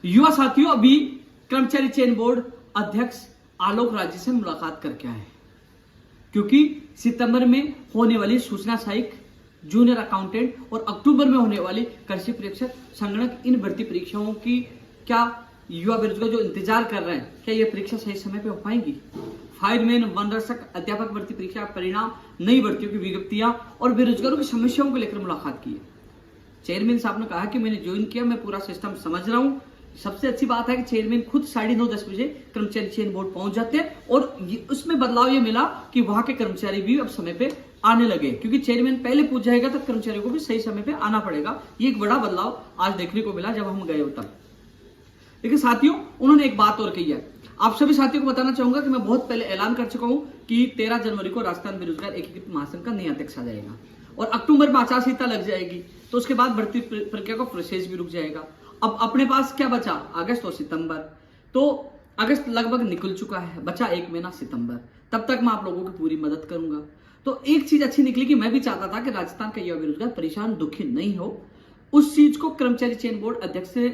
युवा साथियों, अभी कर्मचारी चयन बोर्ड अध्यक्ष आलोक राज्य से मुलाकात करके आए, क्योंकि सितंबर में होने वाली सूचना सहायक, जूनियर अकाउंटेंट और अक्टूबर में होने वाली कृषि परीक्षक, संगणक, इन भर्ती परीक्षाओं की क्या युवा बेरोजगार जो इंतजार कर रहे हैं, क्या ये परीक्षा सही समय पे हो पाएंगी? फायरमैन, वन रक्षक, अध्यापक भर्ती परीक्षा परिणाम, नई भर्तियों की विज्ञप्तियां और बेरोजगारों की समस्याओं को लेकर मुलाकात की है। चेयरमैन साहब ने कहा कि मैंने ज्वाइन किया, मैं पूरा सिस्टम समझ रहा हूँ। सबसे अच्छी बात है कि चेयरमैन खुद 9:30-10 बजे कर्मचारी चयन बोर्ड पहुंच जाते हैं और उसमें बदलाव ये मिला कि वहां के कर्मचारी भी अब समय पे आने लगे, क्योंकि चेयरमैन पहले पूछ जाएगा तब कर्मचारियों को भी सही समय पे आना पड़ेगा। ये एक बड़ा बदलाव आज देखने को मिला जब हम गए तब। लेकिन साथियों, उन्होंने एक बात और कही है। आप सभी साथियों को बताना चाहूंगा कि मैं बहुत पहले ऐलान कर चुका हूं कि 13 जनवरी को राजस्थान बेरोजगार एकीकृत महासंघ का नया अध्यक्ष आ जाएगा और अक्टूबर में आचार संहिता लग जाएगी, तो उसके बाद भर्ती प्रक्रिया का प्रोसेस भी रुक जाएगा। अब अपने पास क्या बचा? अगस्त और सितंबर। तो अगस्त लगभग निकल चुका है, बचा 1 महीना सितंबर। तब तक मैं आप लोगों की पूरी मदद करूंगा। तो एक चीज अच्छी निकली कि मैं भी चाहता था कि राजस्थान का युवा बेरोजगार परेशान, दुखी नहीं हो। उस चीज को कर्मचारी चयन बोर्ड अध्यक्ष से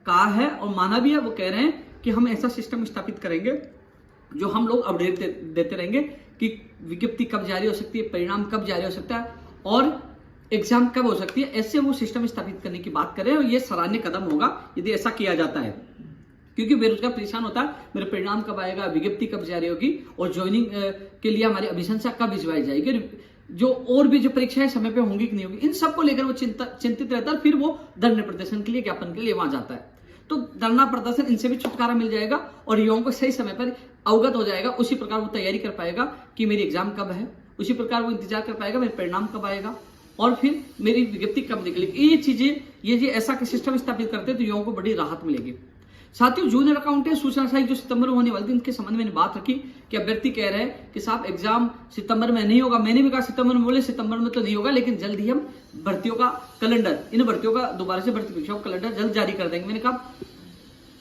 कहा है और माना भी है। वो कह रहे हैं कि हम ऐसा सिस्टम स्थापित करेंगे जो हम लोग अपडेट देते रहेंगे कि विज्ञप्ति कब जारी हो सकती है, परिणाम कब जारी हो सकता है और एग्जाम कब हो सकती है। ऐसे वो सिस्टम स्थापित करने की बात करें और ये सराहनीय कदम होगा यदि ऐसा किया जाता है, क्योंकि बेरोजगार परेशान होता है, मेरे परिणाम कब आएगा, विज्ञप्ति कब जारी होगी और ज्वाइनिंग के लिए हमारी अभिशंसा कब भिजवाई जाएगी, जो और भी जो परीक्षाएं समय पे होंगी कि नहीं होगी, इन सबको लेकर वो चिंतित रहता है। फिर वो धरने प्रदर्शन के लिए, ज्ञापन के लिए वहां जाता है। तो धरना प्रदर्शन, इनसे भी छुटकारा मिल जाएगा और युवाओं को सही समय पर अवगत हो जाएगा। उसी प्रकार वो तैयारी कर पाएगा कि मेरी एग्जाम कब है, उसी प्रकार वो इंतजार कर पाएगा मेरे परिणाम कब आएगा और फिर मेरी विज्ञप्ति कब निकलेगी। ये चीजें, ये ऐसा सिस्टम स्थापित करते हैं तो युवाओं को बड़ी राहत मिलेगी। साथियों, जूनियर अकाउंटेंट सूचना सहायक जो सितंबर में होने वाली थी, उनके संबंध में मैंने बात रखी कि अभ्यर्थी कह रहे हैं कि साहब एग्जाम सितंबर में नहीं होगा। मैंने भी कहा सितंबर में, बोले सितंबर में तो नहीं होगा, लेकिन जल्द ही हम भर्तियों का कैलेंडर, इन भर्तियों का दोबारा से भर्ती परीक्षाओं का कैलेंडर जल्द जारी कर देंगे। मैंने कहा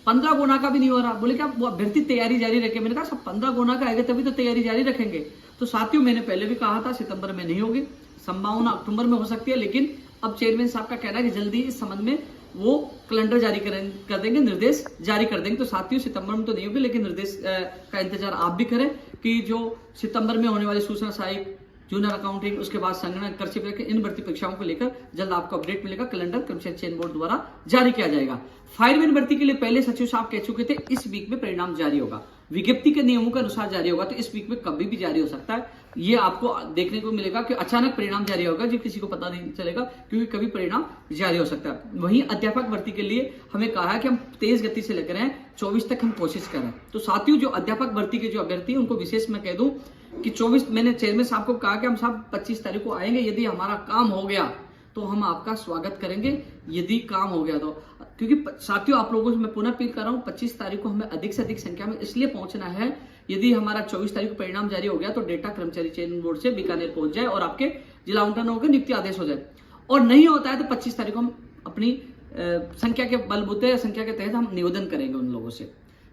15 गुना का भी नहीं हो रहा। बोले क्या वो अभ्यर्थी तैयारी जारी रखे? मैंने कहा सब 15 गुना का आएगा तभी तो तैयारी जारी रखेंगे। तो साथियों, मैंने पहले भी कहा था सितंबर में नहीं होगी, संभावना अक्टूबर में हो सकती है, लेकिन अब चेयरमैन साहब का कहना है कि जल्दी इस संबंध में वो कैलेंडर जारी कर देंगे, निर्देश जारी कर देंगे। तो साथियों, सितंबर में तो नहीं होगी, लेकिन निर्देश का इंतजार आप भी करें कि जो सितंबर में होने वाली सूचना सहायक, जूनियर अकाउंटिंग, उसके बाद संगणक, कृषि परीक्षा, इन भर्ती परीक्षाओं को लेकर जल्द आपको अपडेट मिलेगा। कैलेंडर कर्मचारी चयन बोर्ड द्वारा जारी किया जाएगा। फायरमैन भर्ती के लिए पहले सचिव साहब कह चुके थे इस वीक में परिणाम जारी होगा, विज्ञप्ति के नियमों के अनुसार जारी होगा। तो इस वीक में कभी भी जारी हो सकता है। ये आपको देखने को मिलेगा कि अचानक परिणाम जारी होगा, जो किसी को पता नहीं चलेगा, क्योंकि कभी परिणाम जारी हो सकता है। वहीं अध्यापक भर्ती के लिए हमें कहा है कि हम तेज गति से लग रहे हैं, 24 तक हम कोशिश करें। तो साथियों, जो अध्यापक भर्ती के जो अभ्यर्थी हैं उनको विशेष मैं कह दूं कि 24, मैंने चेयरमैन साहब को कहा कि हम साहब 25 तारीख को आएंगे, यदि हमारा काम हो गया तो हम आपका स्वागत करेंगे, यदि काम हो गया तो। क्योंकि साथियों, आप लोगों से मैं पुनः अपील कर रहा हूं, 25 तारीख को हमें अधिक से अधिक संख्या में इसलिए पहुंचना है, यदि हमारा 24 तारीख को परिणाम जारी हो गया तो डेटा कर्मचारी चयन बोर्ड से बीकानेर पहुंच जाए और आपके जिला आवंटन होकर नियुक्ति आदेश हो जाए। और नहीं होता है तो 25 तारीख को हम अपनी संख्या के बलबूते, संख्या के तहत हम निवेदन करेंगे उन लोगों से।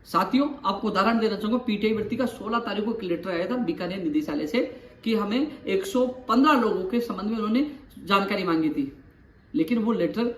साथियों, आपको उदाहरण देना चाहूंगा, पीटीआई भर्ती का 16 तारीख को एक लेटर आया था बीकानेर निदेशालय से कि हमें 115 लोगों के संबंध में उन्होंने जानकारी मांगी थी, लेकिन वो लेटर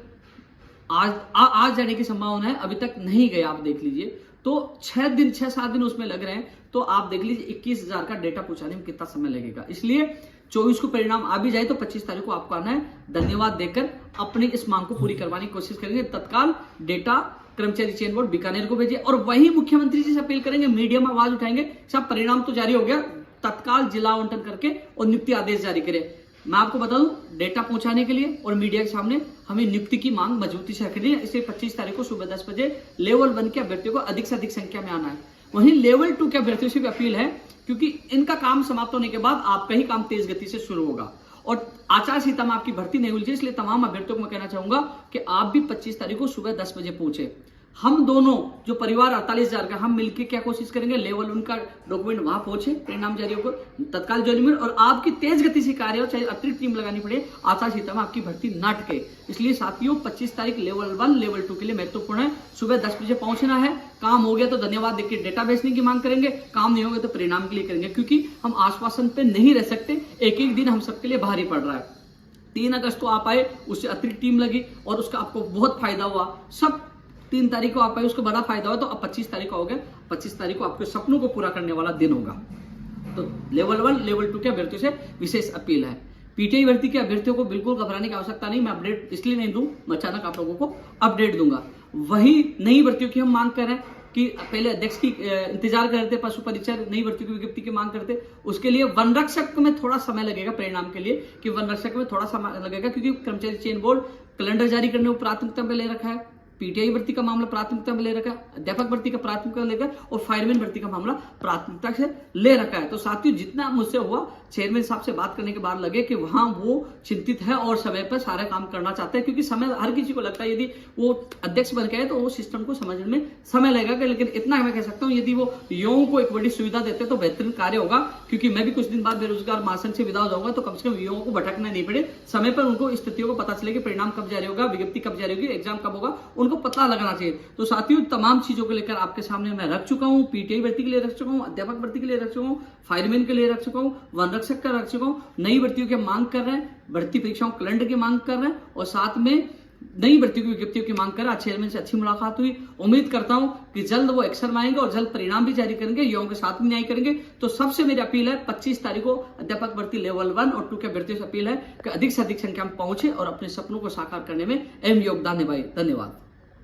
आज जाने की संभावना है, अभी तक नहीं गया। आप देख लीजिए, तो 6-7 दिन उसमें लग रहे हैं। तो आप देख लीजिए 21,000 का डेटा पहुंचाने में कितना समय लगेगा। इसलिए 24 को परिणाम आ भी जाए तो 25 तारीख को आपको आना है। धन्यवाद देकर अपनी इस मांग को पूरी करवाने की कोशिश करेंगे। तत्काल डेटा कर्मचारी चयन बोर्ड बीकानेर को भेजे और वही मुख्यमंत्री जी से अपील करेंगे, मीडिया में आवाज उठाएंगे, सब परिणाम तो जारी हो गया, तत्काल जिला आवंटन करके और नियुक्ति आदेश जारी करें। मैं आपको बता दूं, डेटा पहुंचाने के लिए और मीडिया के सामने हमें नियुक्ति की मांग मजबूती से रखनी है। इसलिए 25 तारीख को सुबह 10 बजे लेवल 1 के अभ्यर्थियों को अधिक से अधिक संख्या में आना है। वहीं लेवल 2 के अभ्यर्थियों से भी अपील है, क्योंकि इनका काम समाप्त होने के बाद आपका ही काम तेज गति से शुरू होगा और आचार संहिता में आपकी भर्ती नहीं उलझे। इसलिए तमाम अभ्यर्थियों को मैं कहना चाहूंगा कि आप भी 25 तारीख को सुबह 10 बजे पहुंचे। हम दोनों जो परिवार 48,000 का, हम मिलकर क्या कोशिश करेंगे, लेवल 1 का डॉक्यूमेंट वहां पहुंचे, परिणाम जारी होकर तत्काल ज्वाइनिंग और आपकी तेज गति से कार्य हो, चाहे अतिरिक्त टीम लगानी पड़े, आचार संहिता में आपकी भर्ती न अटके। इसलिए साथियों, 25 तारीख लेवल 1 लेवल 2 के लिए महत्वपूर्ण है। सुबह 10 बजे पहुंचना है। काम हो गया तो धन्यवाद देखिए डेटा भेजने की मांग करेंगे, काम नहीं होगा तो परिणाम के लिए करेंगे, क्योंकि हम आश्वासन पे नहीं रह सकते। एक एक दिन हम सबके लिए भारी पड़ रहा है। 3 अगस्त को आप आए, उससे अतिरिक्त टीम लगी और उसका आपको बहुत फायदा हुआ। सब 3 तारीख को आपका उसको बड़ा फायदा हो, तो अब 25 तारीख को हो गया, 25 तारीख को आपके सपनों को पूरा करने वाला दिन होगा। तो लेवल 1 लेवल 2 के अभ्यर्थियों से विशेष अपील है। पीटीआई भर्ती के अभ्यर्थियों को बिल्कुल घबराने की आवश्यकता नहीं, मैं अपडेट इसलिए नहीं दूं, मैं अचानक आप लोगों को अपडेट दूंगा। वही नई भर्तियों की हम मांग कर रहे हैं कि पहले अध्यक्ष की इंतजार कर रहे थे, पशु परीक्षक नई भर्तियों की विज्ञप्ति की मांग करते, उसके लिए वन रक्षक में थोड़ा समय लगेगा परिणाम के लिए, कि वन रक्षक में थोड़ा समय लगेगा क्योंकि कर्मचारी चयन बोर्ड कैलेंडर जारी करने को प्राथमिकता में ले रखा है। पीटीआई भर्ती का मामला प्राथमिकता में ले रखा है, अध्यापक भर्ती का प्राथमिकता लेकर, और फायरमैन भर्ती का मामला प्राथमिकता से ले रखा है। तो साथियों, जितना मुझसे हुआ चेयरमैन साहब से बात करने के बाद लगे कि वहां वो चिंतित है और समय पर सारे काम करना चाहते हैं, क्योंकि समय हर किसी को लगता है यदि वो अध्यक्ष बन गए तो वो सिस्टम को समझने में समय लगेगा। लेकिन इतना मैं कह सकता हूं, यदि वो युवाओं को एक बड़ी सुविधा देते तो बेहतरीन कार्य होगा, क्योंकि मैं भी कुछ दिन बाद बेरोजगार महासंघ से विदा हो जाऊंगा, तो कम से कम युवाओं को भटकना नहीं पड़े, समय पर उनको स्थितियों को पता चले कि परिणाम कब जारी होगा, विज्ञप्ति कब जारी होगी, एग्जाम कब होगा, उनको पता लगना चाहिए। तो साथियों, तमाम चीजों को लेकर आपके सामने मैं रख चुका हूं। पीटीआई भर्ती के लिए रख चुका हूं, अध्यापक भर्ती के लिए रख चुका हूं, फायरमैन के लिए रख चुका हूं, वन रक्षक का रख चुका हूं, नई भर्तियों की मांग कर रहे हैं, भर्ती परीक्षाओं कैलेंडर की मांग कर रहे हैं, और साथ में नई भर्तियों की विज्ञप्तियों की मांग कर रहे हैं। चेयरमैन से अच्छी मुलाकात हुई, उम्मीद करता हूं कि जल्द वो एक्शन में आएंगे और जल्द परिणाम भी जारी करेंगे, युवाओं के साथ में न्याय करेंगे। तो सबसे मेरी अपील है, 25 तारीख को अध्यापक भर्ती लेवल 1 और 2 के अभ्यर्थियों से अपील है कि अधिक से अधिक संख्या में पहुंचे और अपने सपनों को साकार करने में अहम योगदान निभाए। धन्यवाद।